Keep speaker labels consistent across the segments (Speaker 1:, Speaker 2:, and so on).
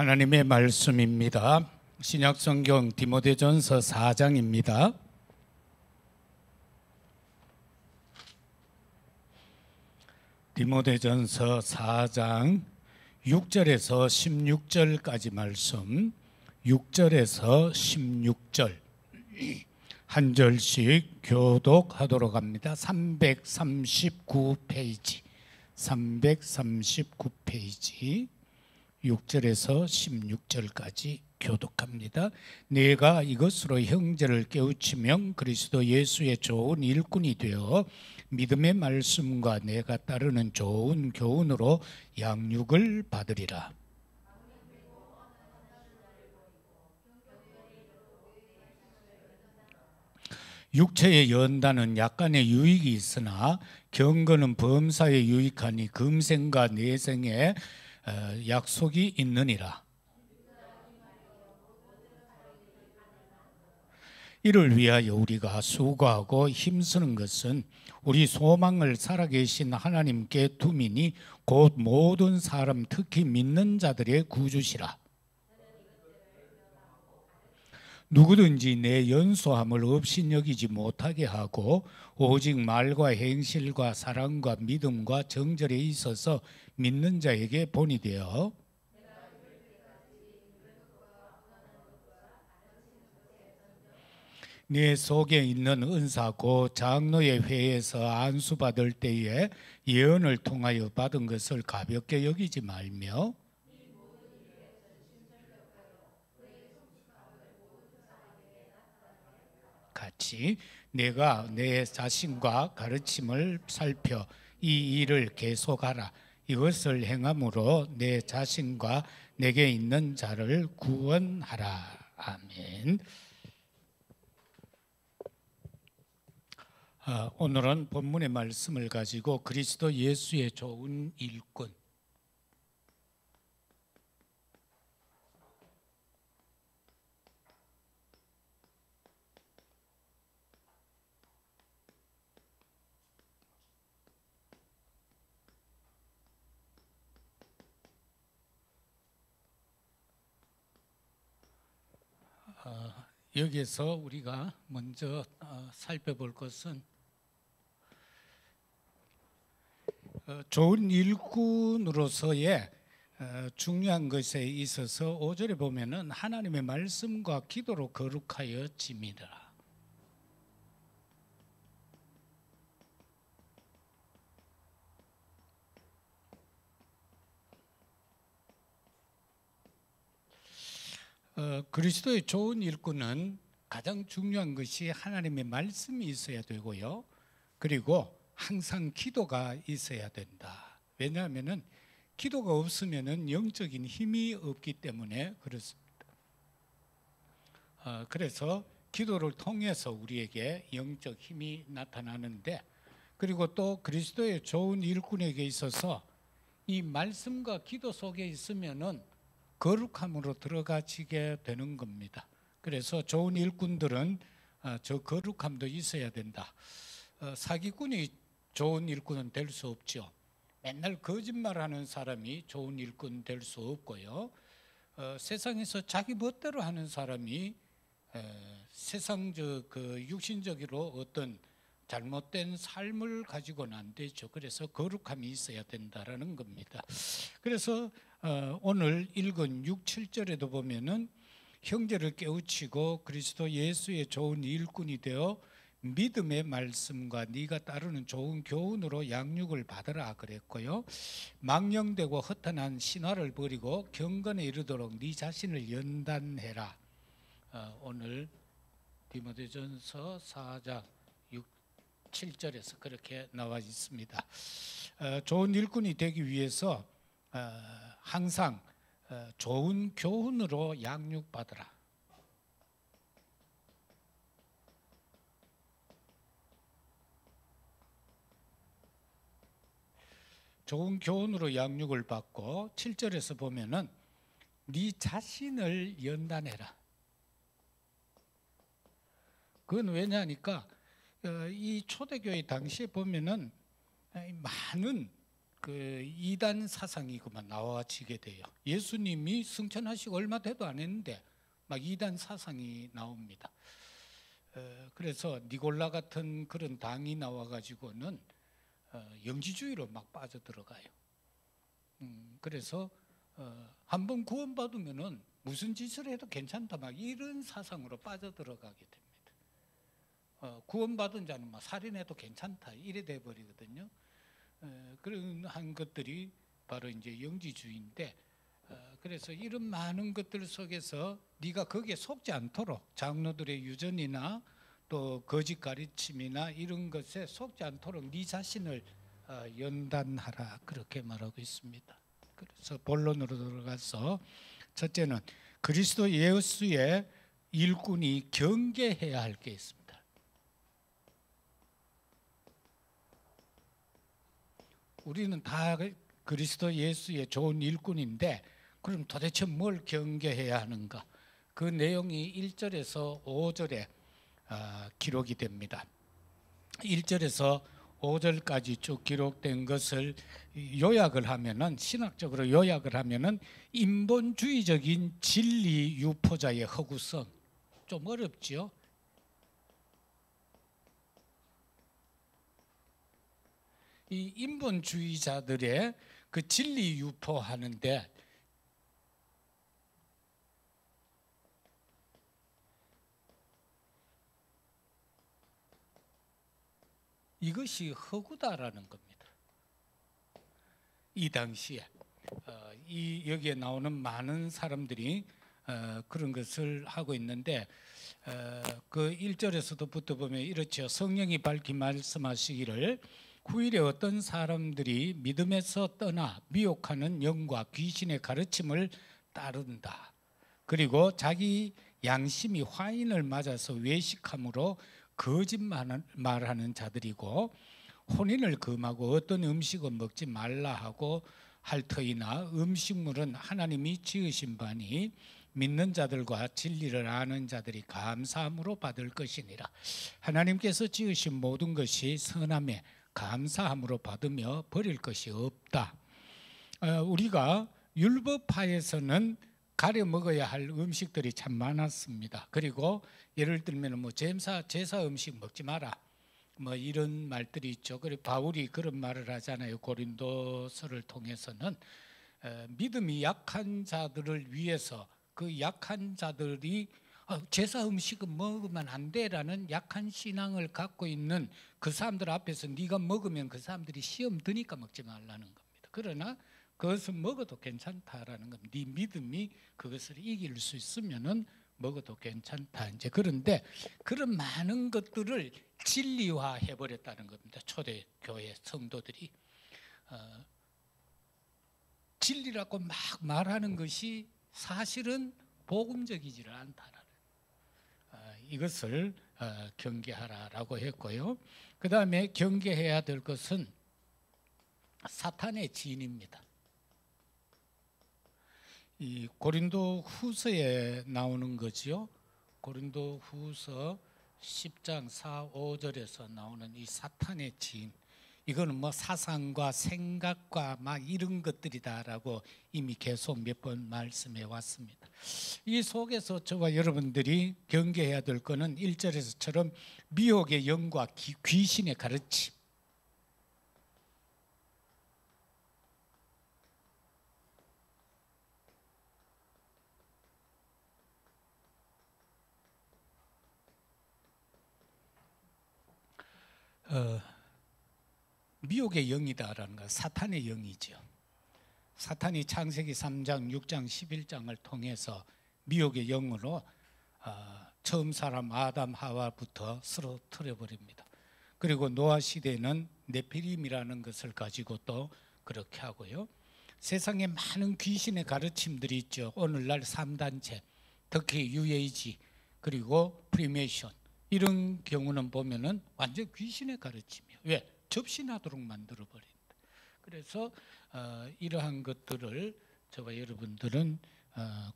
Speaker 1: 하나님의 말씀입니다. 신약성경 디모데전서 4장입니다. 디모데전서 4장 6절에서 16절까지 말씀, 6절에서 16절 한 절씩 교독하도록 합니다. 339페이지 6절에서 16절까지 교독합니다. 내가 이것으로 형제를 깨우치면 그리스도 예수의 좋은 일꾼이 되어 믿음의 말씀과 내가 따르는 좋은 교훈으로 양육을 받으리라. 육체의 연단은 약간의 유익이 있으나 경건은 범사에 유익하니 금생과 내생에 약속이 있느니라. 이를 위하여 우리가 수고하고 힘쓰는 것은 우리 소망을 살아계신 하나님께 두미니 곧 모든 사람 특히 믿는 자들의 구주시라. 누구든지 내 연소함을 업신여기지 못하게 하고 오직 말과 행실과 사랑과 믿음과 정절에 있어서 믿는 자에게 본이 되어 내 속에 있는 은사고 장로의 회에서 안수받을 때에 예언을 통하여 받은 것을 가볍게 여기지 말며 같이 내가 내 자신과 가르침을 살펴 이 일을 계속하라. 이것을 행함으로 내 자신과 내게 있는 자를 구원하라. 아멘. 오늘은 본문의 말씀을 가지고 그리스도 예수의 좋은 일꾼, 여기에서 우리가 먼저 살펴볼 것은 좋은 일꾼으로서의 중요한 것에 있어서 5절에 보면은 하나님의 말씀과 기도로 거룩하여 짐이라. 그리스도의 좋은 일꾼은 가장 중요한 것이 하나님의 말씀이 있어야 되고요. 그리고 항상 기도가 있어야 된다. 왜냐하면 기도가 없으면 영적인 힘이 없기 때문에 그렇습니다. 그래서 기도를 통해서 우리에게 영적 힘이 나타나는데, 그리고 또 그리스도의 좋은 일꾼에게 있어서 이 말씀과 기도 속에 있으면은 거룩함으로 들어가지게 되는 겁니다. 그래서 좋은 일꾼들은 저 거룩함도 있어야 된다. 사기꾼이 좋은 일꾼은 될 수 없죠. 맨날 거짓말하는 사람이 좋은 일꾼 될 수 없고요. 세상에서 자기 멋대로 하는 사람이 세상적 육신적으로 어떤 잘못된 삶을 가지고는 안 되죠. 그래서 거룩함이 있어야 된다라는 겁니다. 그래서 오늘 읽은 6, 7절에도 보면은 형제를 깨우치고 그리스도 예수의 좋은 일꾼이 되어 믿음의 말씀과 네가 따르는 좋은 교훈으로 양육을 받으라 그랬고요. 망령되고 허탄한 신화를 버리고 경건에 이르도록 네 자신을 연단해라. 오늘 디모데전서 4장 6, 7절에서 그렇게 나와 있습니다. 좋은 일꾼이 되기 위해서 항상 좋은 교훈으로 양육받으라. 좋은 교훈으로 양육을 받고 7절에서 보면은 네 자신을 연단해라. 그건 왜냐하니까 이 초대교회 당시에 보면은 많은 그 이단 사상이 그만 나와지게 돼요. 예수님이 승천하시고 얼마 돼도 안 했는데 막 이단 사상이 나옵니다. 그래서 니골라 같은 그런 당이 나와가지고는 영지주의로 막 빠져들어가요. 그래서 한번 구원받으면은 무슨 짓을 해도 괜찮다 막 이런 사상으로 빠져들어가게 됩니다. 구원받은 자는 막 살인해도 괜찮다 이래 돼 버리거든요. 그런 한 것들이 바로 이제 영지주의인데, 그래서 이런 많은 것들 속에서 네가 거기에 속지 않도록 장로들의 유전이나 또 거짓 가르침이나 이런 것에 속지 않도록 네 자신을 연단하라 그렇게 말하고 있습니다. 그래서 본론으로 들어가서 첫째는 그리스도 예수의 일꾼이 경계해야 할 게 있습니다. 우리는 다 그리스도 예수의 좋은 일꾼인데 그럼 도대체 뭘 경계해야 하는가? 그 내용이 1절에서 5절에 기록이 됩니다. 1절에서 5절까지 쭉 기록된 것을 요약을 하면은, 신학적으로 요약을 하면은 인본주의적인 진리 유포자의 허구성, 좀 어렵지요? 이 인본주의자들의 그 진리 유포하는데 이것이 허구다라는 겁니다. 이 당시에 여기에 나오는 많은 사람들이 그런 것을 하고 있는데, 그 1절에서도 붙어보면 이렇죠. 성령이 밝히 말씀하시기를 후일에 어떤 사람들이 믿음에서 떠나 미혹하는 영과 귀신의 가르침을 따른다. 그리고 자기 양심이 화인을 맞아서 외식함으로 거짓말하는 자들이고, 혼인을 금하고 어떤 음식은 먹지 말라 하고 할 터이나 음식물은 하나님이 지으신 바니 믿는 자들과 진리를 아는 자들이 감사함으로 받을 것이니라. 하나님께서 지으신 모든 것이 선함에 감사함으로 받으며 버릴 것이 없다. 우리가 율법파에서는 가려 먹어야 할 음식들이 참 많았습니다. 그리고 예를 들면 뭐 제사 음식 먹지 마라, 뭐 이런 말들이 있죠. 그리고 바울이 그런 말을 하잖아요. 고린도서를 통해서는 믿음이 약한 자들을 위해서 그 약한 자들이 제사 음식은 먹으면 안 돼라는 약한 신앙을 갖고 있는 그 사람들 앞에서 네가 먹으면 그 사람들이 시험 드니까 먹지 말라는 겁니다. 그러나 그것은 먹어도 괜찮다라는 겁니다. 네 믿음이 그것을 이길 수 있으면은 먹어도 괜찮다. 이제 그런데 그런 많은 것들을 진리화해 버렸다는 겁니다. 초대 교회 성도들이 진리라고 막 말하는 것이 사실은 복음적이지를 않다라는 이것을 경계하라라고 했고요. 그 다음에 경계해야 될 것은 사탄의 지인입니다. 이 고린도 후서에 나오는 거지요. 고린도 후서 10장 4, 5절에서 나오는 이 사탄의 지인, 이거는 뭐 사상과 생각과 막 이런 것들이다라고 이미 계속 몇 번 말씀해 왔습니다. 이 속에서 저와 여러분들이 경계해야 될 것은 1절에서처럼 미혹의 영과 귀신의 가르침, 미혹의 영이다라는 건 사탄의 영이죠. 사탄이 창세기 3장, 6장, 11장을 통해서 미혹의 영으로 처음 사람 아담 하와부터 쓰러뜨려 버립니다. 그리고 노아 시대에는 네피림이라는 것을 가지고 또 그렇게 하고요. 세상에 많은 귀신의 가르침들이 있죠. 오늘날 3단체, 특히 UAG 그리고 프리메이션, 이런 경우는 보면은 완전 귀신의 가르침이에요. 왜? 접신하도록 만들어 버린다. 그래서 이러한 것들을 저와 여러분들은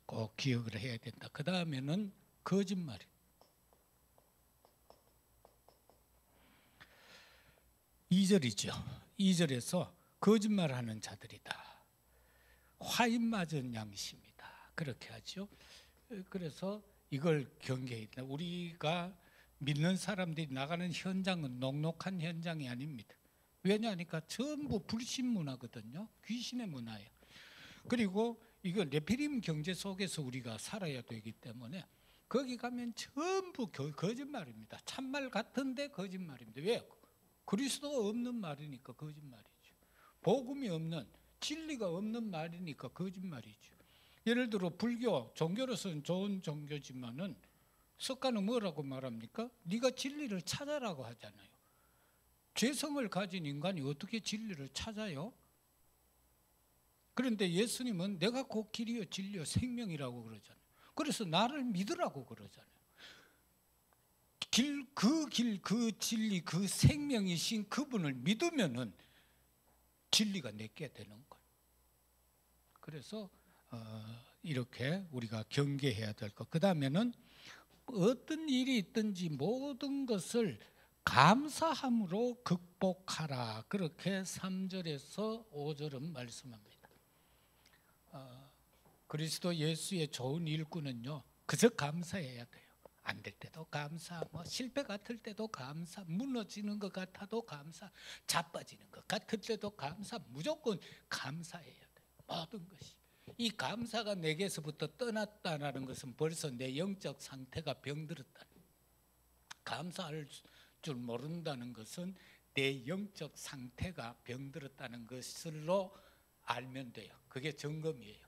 Speaker 1: 꼭 기억을 해야 된다. 그 다음에는 거짓말이에요. 2절이죠. 2절에서 거짓말하는 자들이다. 화인 맞은 양심이다. 그렇게 하죠. 그래서 이걸 경계해야 된다. 우리가 믿는 사람들이 나가는 현장은 녹록한 현장이 아닙니다. 왜냐하니까 전부 불신 문화거든요. 귀신의 문화예요. 그리고 이거 네피림 경제 속에서 우리가 살아야 되기 때문에 거기 가면 전부 거짓말입니다. 참말 같은데 거짓말입니다. 왜? 그리스도가 없는 말이니까 거짓말이죠. 복음이 없는, 진리가 없는 말이니까 거짓말이죠. 예를 들어 불교, 종교로서는 좋은 종교지만은 석가는 뭐라고 말합니까? 네가 진리를 찾아라고 하잖아요. 죄성을 가진 인간이 어떻게 진리를 찾아요? 그런데 예수님은 내가 곧 길이요 진리요 생명이라고 그러잖아요. 그래서 나를 믿으라고 그러잖아요. 그 진리, 그 생명이신 그분을 믿으면은 진리가 내게 되는 거예요. 그래서 이렇게 우리가 경계해야 될 것. 그 다음에는 어떤 일이 있든지 모든 것을 감사함으로 극복하라. 그렇게 3절에서 5절은 말씀합니다. 그리스도 예수의 좋은 일꾼은요, 그저 감사해야 돼요. 안 될 때도 감사, 실패 같을 때도 감사, 무너지는 것 같아도 감사, 자빠지는 것 같을 때도 감사, 무조건 감사해야 돼요. 모든 것이. 이 감사가 내게서부터 떠났다는 것은 벌써 내 영적 상태가 병들었다. 감사할 줄 모른다는 것은 내 영적 상태가 병들었다는 것으로 알면 돼요. 그게 점검이에요.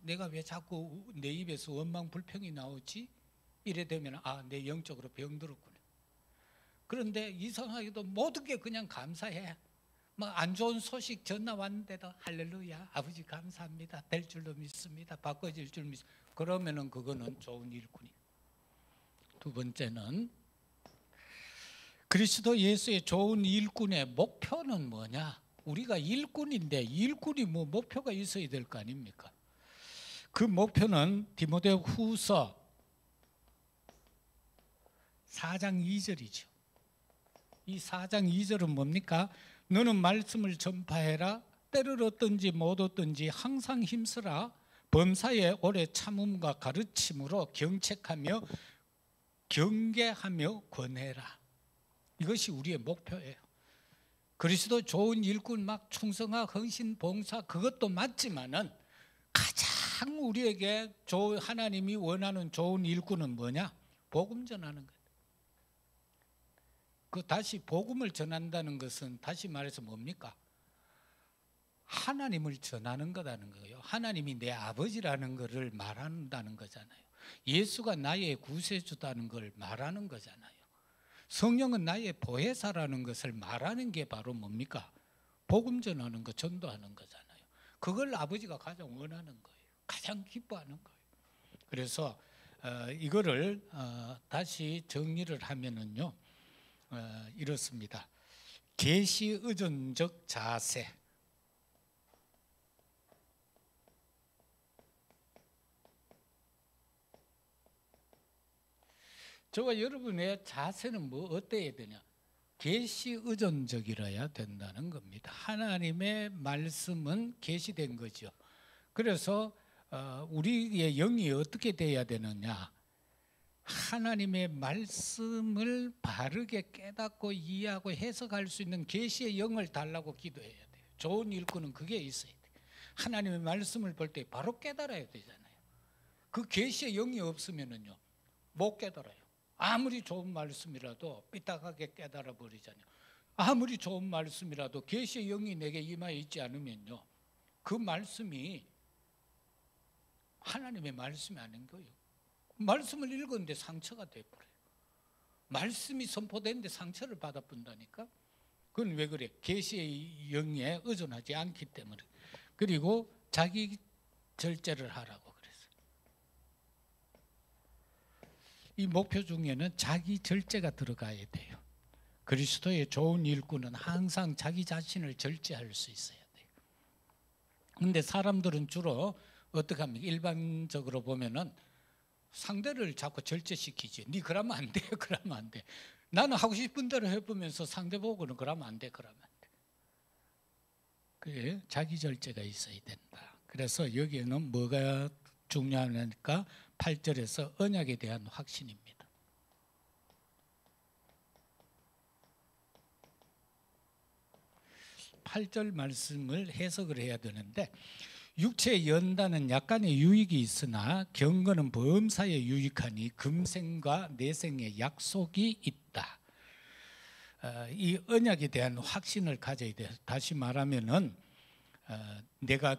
Speaker 1: 내가 왜 자꾸 내 입에서 원망 불평이 나오지? 이래 되면 내 영적으로 병들었구나. 그런데 이상하게도 모든 게 그냥 감사해. 안 좋은 소식 전화 왔는데도 할렐루야, 아버지 감사합니다. 될 줄로 믿습니다. 바꿔질 줄 믿습니다. 그러면은 그거는 좋은 일꾼이에요. 두 번째는 그리스도 예수의 좋은 일꾼의 목표는 뭐냐? 우리가 일꾼인데 일꾼이 목표가 있어야 될 거 아닙니까? 그 목표는 디모데 후서 4장 2절이죠. 이 4장 2절은 뭡니까? 너는 말씀을 전파해라. 때를 얻든지 못 얻든지 항상 힘쓰라. 범사에 오래 참음과 가르침으로 경책하며 경계하며 권해라. 이것이 우리의 목표예요. 그리스도 좋은 일꾼 막 충성하 헌신 봉사 그것도 맞지만은 가장 우리에게 하나님이 원하는 좋은 일꾼은 뭐냐? 복음 전하는 것. 다시 복음을 전한다는 것은 다시 말해서 뭡니까? 하나님을 전하는 거라는 거예요. 하나님이 내 아버지라는 것을 말한다는 거잖아요. 예수가 나의 구세주다는 걸 말하는 거잖아요. 성령은 나의 보혜사라는 것을 말하는 게 바로 뭡니까? 복음 전하는 거, 전도하는 거잖아요. 그걸 아버지가 가장 원하는 거예요. 가장 기뻐하는 거예요. 그래서 이거를 다시 정리를 하면은요, 이렇습니다. 계시 의존적 자세. 저와 여러분의 자세는 어때야 되냐? 계시 의존적이라야 된다는 겁니다. 하나님의 말씀은 계시된 거죠. 그래서 우리의 영이 어떻게 돼야 되느냐? 하나님의 말씀을 바르게 깨닫고 이해하고 해석할 수 있는 계시의 영을 달라고 기도해야 돼요. 좋은 일꾼은 그게 있어야 돼요. 하나님의 말씀을 볼 때 바로 깨달아야 되잖아요. 그 계시의 영이 없으면은요, 못 깨달아요. 아무리 좋은 말씀이라도 삐딱하게 깨달아 버리잖아요. 아무리 좋은 말씀이라도 계시의 영이 내게 임하여 있지 않으면요, 그 말씀이 하나님의 말씀이 아닌 거예요. 말씀을 읽었는데 상처가 돼버려요. 말씀이 선포되는데 상처를 받아본다니까. 그건 왜 그래? 계시의 영에 의존하지 않기 때문에. 그리고 자기 절제를 하라고 그랬어요. 이 목표 중에는 자기 절제가 들어가야 돼요. 그리스도의 좋은 일꾼은 항상 자기 자신을 절제할 수 있어야 돼요. 근데 사람들은 주로 어떻게 합니까? 일반적으로 보면은 상대를 자꾸 절제시키지. 네 그러면 안 돼. 그러면 안 돼. 나는 하고 싶은 대로 해보면서 상대 보고는 그러면 안 돼. 그러면 안 돼. 그 자기 절제가 있어야 된다. 그래서 여기에는 뭐가 중요하니까 8절에서 언약에 대한 확신입니다. 8절 말씀을 해석을 해야 되는데, 육체의 연단은 약간의 유익이 있으나 경건은 범사에 유익하니 금생과 내생의 약속이 있다. 이 언약에 대한 확신을 가져야 돼요. 다시 말하면은 내가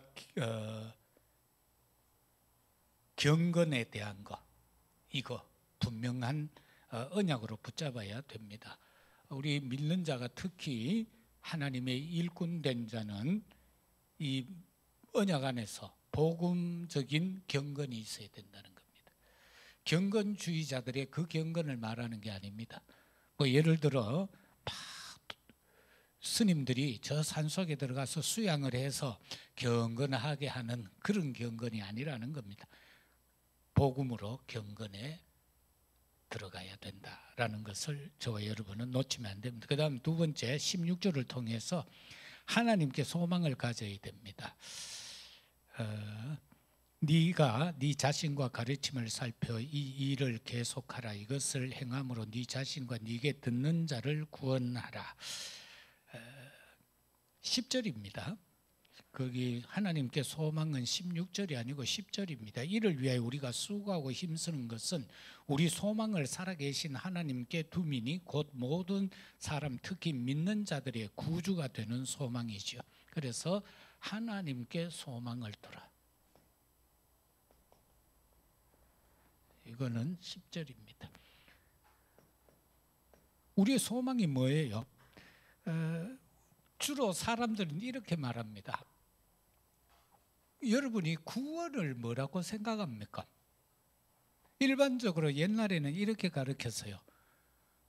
Speaker 1: 경건에 대한 거, 이거 분명한 언약으로 붙잡아야 됩니다. 우리 믿는 자가 특히 하나님의 일꾼 된 자는 이 언약 안에서 복음적인 경건이 있어야 된다는 겁니다. 경건주의자들의 그 경건을 말하는 게 아닙니다. 뭐 예를 들어 스님들이 저 산속에 들어가서 수양을 해서 경건하게 하는 그런 경건이 아니라는 겁니다. 복음으로 경건에 들어가야 된다라는 것을 저와 여러분은 놓치면 안 됩니다. 그 다음 두 번째 16절을 통해서 하나님께 소망을 가져야 됩니다. 네가 네 자신과 가르침을 살펴 이 일을 계속하라. 이것을 행함으로 네 자신과 네게 듣는 자를 구원하라. 10절입니다. 거기 하나님께 소망은 16절이 아니고 10절입니다. 이를 위하여 우리가 수고하고 힘쓰는 것은 우리 소망을 살아계신 하나님께 두미니 곧 모든 사람 특히 믿는 자들의 구주가 되는 소망이죠. 그래서 하나님께 소망을 두라. 이거는 10절입니다. 우리의 소망이 뭐예요? 주로 사람들은 이렇게 말합니다. 여러분이 구원을 뭐라고 생각합니까? 일반적으로 옛날에는 이렇게 가르쳤어요.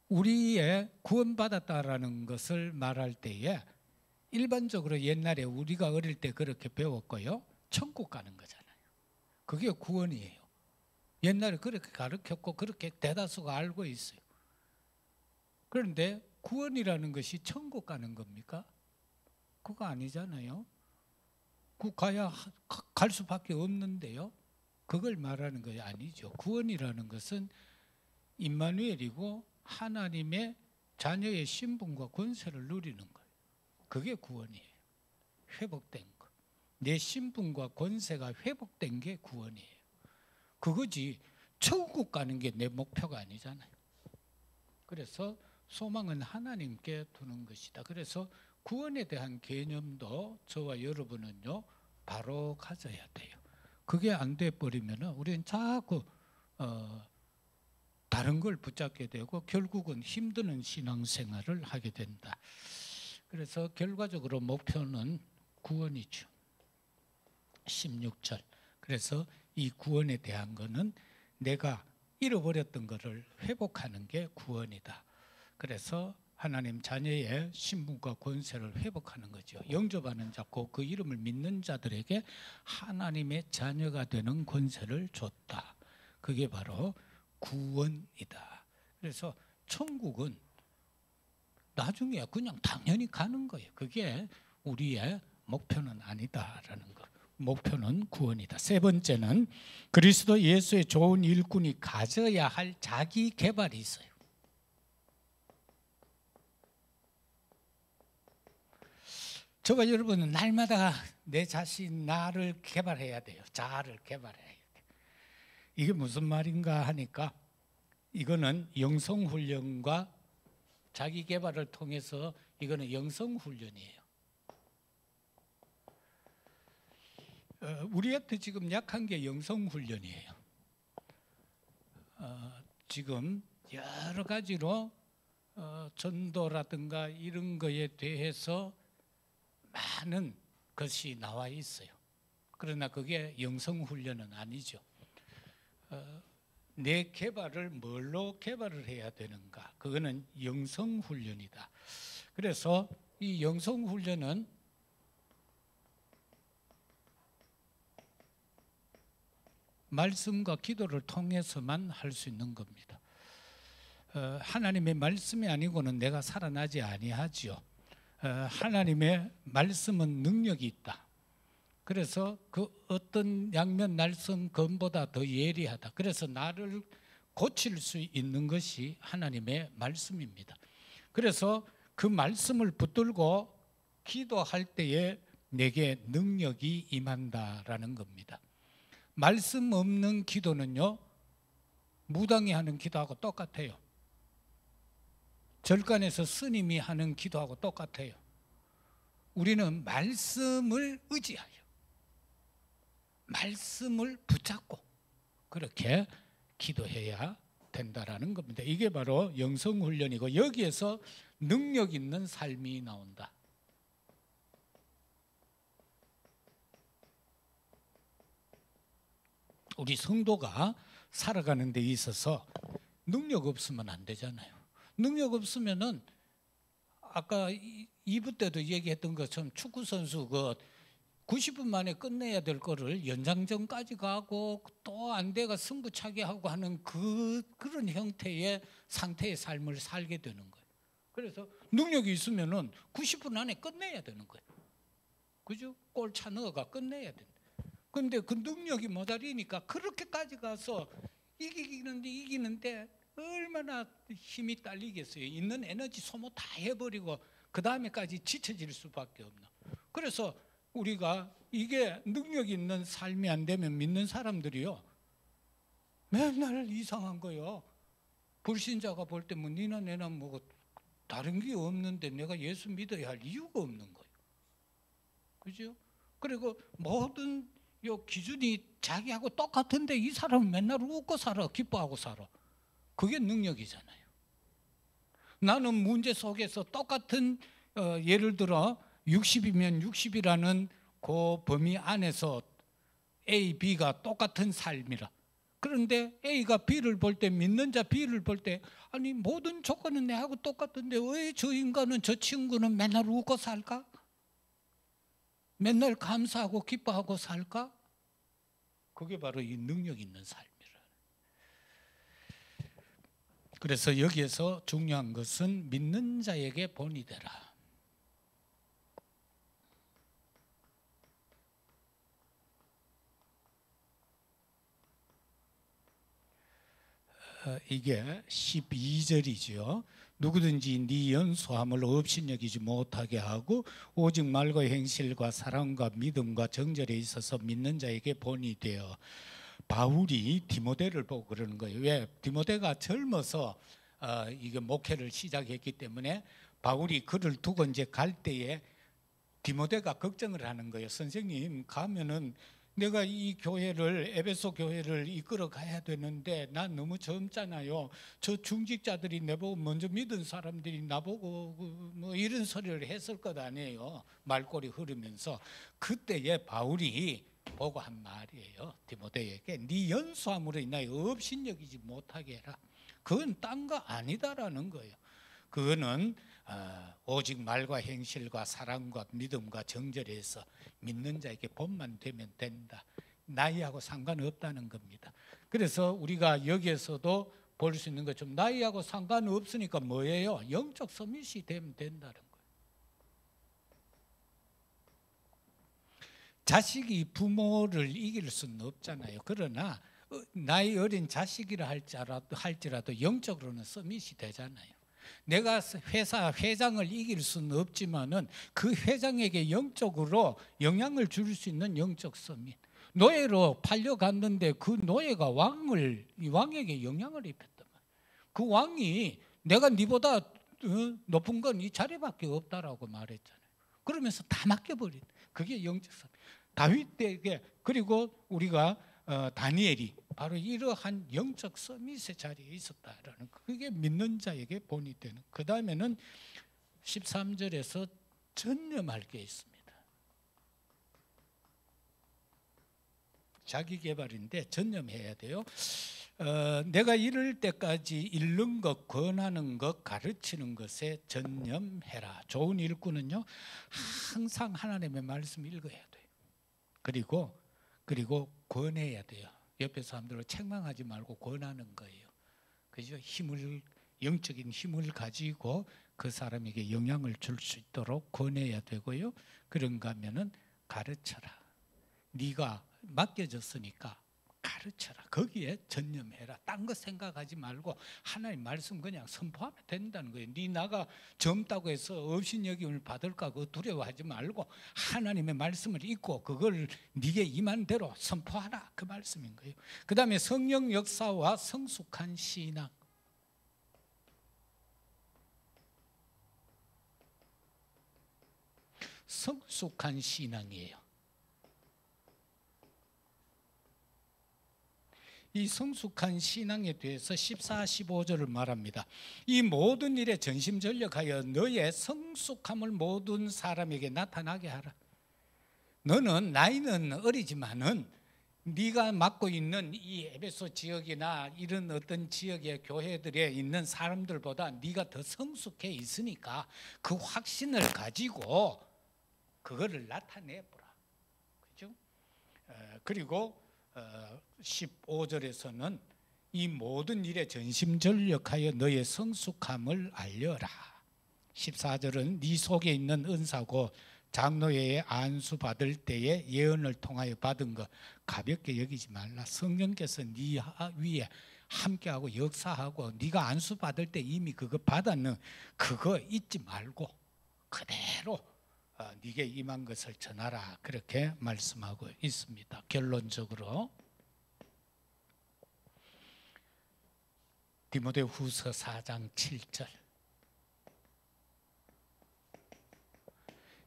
Speaker 1: 우리의 구원받았다라는 것을 말할 때에 일반적으로 옛날에 우리가 어릴 때 그렇게 배웠고요. 천국 가는 거잖아요. 그게 구원이에요. 옛날에 그렇게 가르쳤고 그렇게 대다수가 알고 있어요. 그런데 구원이라는 것이 천국 가는 겁니까? 그거 아니잖아요. 그 가야 갈 수밖에 없는데요. 그걸 말하는 것이 아니죠. 구원이라는 것은 임마누엘이고 하나님의 자녀의 신분과 권세를 누리는 거예요. 그게 구원이에요. 회복된 거. 내 신분과 권세가 회복된 게 구원이에요. 그거지 천국 가는 게 내 목표가 아니잖아요. 그래서 소망은 하나님께 두는 것이다. 그래서 구원에 대한 개념도 저와 여러분은요 바로 가져야 돼요. 그게 안 돼 버리면 우리는 자꾸 다른 걸 붙잡게 되고 결국은 힘드는 신앙생활을 하게 된다. 그래서 결과적으로 목표는 구원이죠. 16절. 그래서 이 구원에 대한 거는 내가 잃어버렸던 것을 회복하는 게 구원이다. 그래서 하나님 자녀의 신분과 권세를 회복하는 거죠. 영접하는 자, 그 이름을 믿는 자들에게 하나님의 자녀가 되는 권세를 줬다. 그게 바로 구원이다. 그래서 천국은 나중에 그냥 당연히 가는 거예요. 그게 우리의 목표는 아니다라는 거. 목표는 구원이다. 세 번째는 그리스도 예수의 좋은 일꾼이 가져야 할 자기 개발이 있어요. 저와 여러분은 날마다 내 자신, 나를 개발해야 돼요. 자아를 개발해야 돼요. 이게 무슨 말인가 하니까 이거는 영성훈련과 자기 개발을 통해서 이거는 영성훈련이에요. 우리한테 지금 약한 게 영성훈련이에요. 지금 여러 가지로 전도라든가 이런 거에 대해서 많은 것이 나와 있어요. 그러나 그게 영성훈련은 아니죠. 내 개발을 뭘로 개발을 해야 되는가? 그거는 영성훈련이다. 그래서 이 영성훈련은 말씀과 기도를 통해서만 할 수 있는 겁니다. 하나님의 말씀이 아니고는 내가 살아나지 아니하지요. 하나님의 말씀은 능력이 있다. 그래서 그 어떤 양면 날선 검보다 더 예리하다. 그래서 나를 고칠 수 있는 것이 하나님의 말씀입니다. 그래서 그 말씀을 붙들고 기도할 때에 내게 능력이 임한다라는 겁니다. 말씀 없는 기도는요, 무당이 하는 기도하고 똑같아요. 절간에서 스님이 하는 기도하고 똑같아요. 우리는 말씀을 의지하여 말씀을 붙잡고 그렇게 기도해야 된다라는 겁니다. 이게 바로 영성훈련이고, 여기에서 능력 있는 삶이 나온다. 우리 성도가 살아가는 데 있어서 능력 없으면 안 되잖아요. 능력 없으면은 아까 2부 때도 얘기했던 것처럼 축구 선수 90분 만에 끝내야 될 거를 연장전까지 가고 또 안 돼가 승부차기 하고 하는 그런 형태의 상태의 삶을 살게 되는 거예요. 그래서 능력이 있으면은 90분 안에 끝내야 되는 거예요. 그죠? 골 차 넣어가 끝내야 된다. 근데 그 능력이 모자리니까 그렇게까지 가서 이기는데 얼마나 힘이 딸리겠어요. 있는 에너지 소모 다 해버리고 그 다음에까지 지쳐질 수밖에 없나. 그래서 우리가 이게 능력 있는 삶이 안 되면 믿는 사람들이요, 맨날 이상한 거요. 불신자가 볼 때 뭐 니나 내나 뭐 다른 게 없는데 내가 예수 믿어야 할 이유가 없는 거예요. 그죠? 그리고 모든 요 기준이 자기하고 똑같은데 이 사람은 맨날 웃고 살아, 기뻐하고 살아. 그게 능력이잖아요. 나는 문제 속에서 똑같은 예를 들어 60이면 60이라는 그 범위 안에서 A, B가 똑같은 삶이라. 그런데 A가 B를 볼 때, 믿는 자 B를 볼 때, 아니 모든 조건은 내하고 똑같은데 왜 저 인간은, 저 친구는 맨날 웃고 살까? 맨날 감사하고 기뻐하고 살까? 그게 바로 이 능력 있는 삶이라. 그래서 여기에서 중요한 것은 믿는 자에게 본이 되라. 이게 12절이죠. 누구든지 네 연소함을 업신여기지 못하게 하고 오직 말과 행실과 사랑과 믿음과 정절에 있어서 믿는 자에게 본이 되어. 바울이 디모데를 보고 그러는 거예요. 왜? 디모데가 젊어서 이게 목회를 시작했기 때문에 바울이 그를 두고 이제 갈 때에 디모데가 걱정을 하는 거예요. 선생님, 가면은 내가 이 교회를, 에베소 교회를 이끌어 가야 되는데 난 너무 젊잖아요. 저 중직자들이 내보고 먼저 믿은 사람들이 나보고 뭐 이런 소리를 했을 것 아니에요. 말꼬리 흐르면서. 그때에 바울이 보고 한 말이에요. 디모데에게 네 연소함으로 인하여 업신여기지 못하게 해라. 그건 딴 거 아니다라는 거예요. 그거는 오직 말과 행실과 사랑과 믿음과 정절에서 믿는 자에게 본만 되면 된다. 나이하고 상관없다는 겁니다. 그래서 우리가 여기에서도 볼 수 있는 것처럼 나이하고 상관없으니까 뭐예요? 영적 서밋이 되면 된다는 거예요. 자식이 부모를 이길 수는 없잖아요. 그러나 나이 어린 자식이라 할지라도 영적으로는 서밋이 되잖아요. 내가 회사 회장을 이길 수는 없지만은 그 회장에게 영적으로 영향을 줄 수 있는 영적 서밋. 노예로 팔려갔는데 그 노예가 왕에게 영향을 입혔단 말이에요. 그 왕이 내가 네보다 높은 건 이 자리밖에 없다라고 말했잖아요. 그러면서 다 맡겨버린. 그게 영적 서밋. 다윗에게, 그리고 우리가 다니엘이 바로 이러한 영적 서밋의 자리에 있었다라는, 그게 믿는 자에게 본이 되는. 그 다음에는 13절에서 전념할 게 있습니다. 자기 개발인데 전념해야 돼요. 내가 이를 때까지 읽는 것, 권하는 것, 가르치는 것에 전념해라. 좋은 일꾼은요, 항상 하나님의 말씀 읽어야 돼요. 그리고 권해야 돼요. 옆에 사람들을 책망하지 말고 권하는 거예요. 그죠? 영적인 힘을 가지고 그 사람에게 영향을 줄 수 있도록 권해야 되고요. 그런가 하면은 가르쳐라. 네가 맡겨졌으니까 가르쳐라. 거기에 전념해라. 딴 거 생각하지 말고 하나님 말씀 그냥 선포하면 된다는 거예요. 네 나가 젊다고 해서 업신여김을 받을까 그거 두려워하지 말고 하나님의 말씀을 읽고 그걸 네게 임한 대로 선포하라. 그 말씀인 거예요. 그 다음에 성령 역사와 성숙한 신앙. 성숙한 신앙이에요. 이 성숙한 신앙에 대해서 14, 15절을 말합니다. 이 모든 일에 전심전력하여 너의 성숙함을 모든 사람에게 나타나게 하라. 너는 나이는 어리지만은 네가 맡고 있는 이 에베소 지역이나 이런 어떤 지역의 교회들에 있는 사람들보다 네가 더 성숙해 있으니까 그 확신을 가지고 그거를 나타내보라. 그죠? 그리고 15절에서는 이 모든 일에 전심전력하여 너의 성숙함을 알려라. 14절은 네 속에 있는 은사고 장로회에 안수 받을 때에 예언을 통하여 받은 것 가볍게 여기지 말라. 성령께서 네 위에 함께하고 역사하고 네가 안수 받을 때 이미 그거 받았는 그거 잊지 말고 그대로 네게 임한 것을 전하라. 그렇게 말씀하고 있습니다. 결론적으로 디모데후서 4장 7절.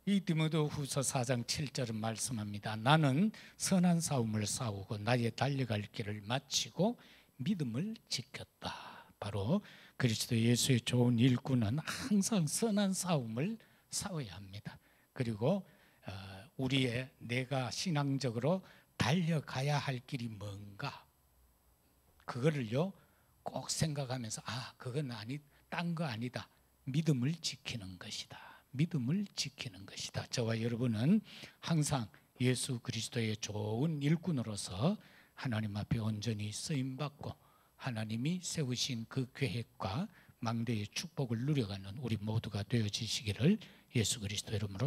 Speaker 1: 이 디모데후서 4장 7절은 말씀합니다. 나는 선한 싸움을 싸우고 나의 달려갈 길을 마치고 믿음을 지켰다. 바로 그리스도 예수의 좋은 일꾼은 항상 선한 싸움을 싸워야 합니다. 그리고 우리의 내가 신앙적으로 달려가야 할 길이 뭔가 그거를요 꼭 생각하면서 그건 딴 거 아니다. 믿음을 지키는 것이다. 믿음을 지키는 것이다. 저와 여러분은 항상 예수 그리스도의 좋은 일꾼으로서 하나님 앞에 온전히 쓰임받고 하나님이 세우신 그 계획과 망대의 축복을 누려가는 우리 모두가 되어지시기를 예수 그리스도 이름으로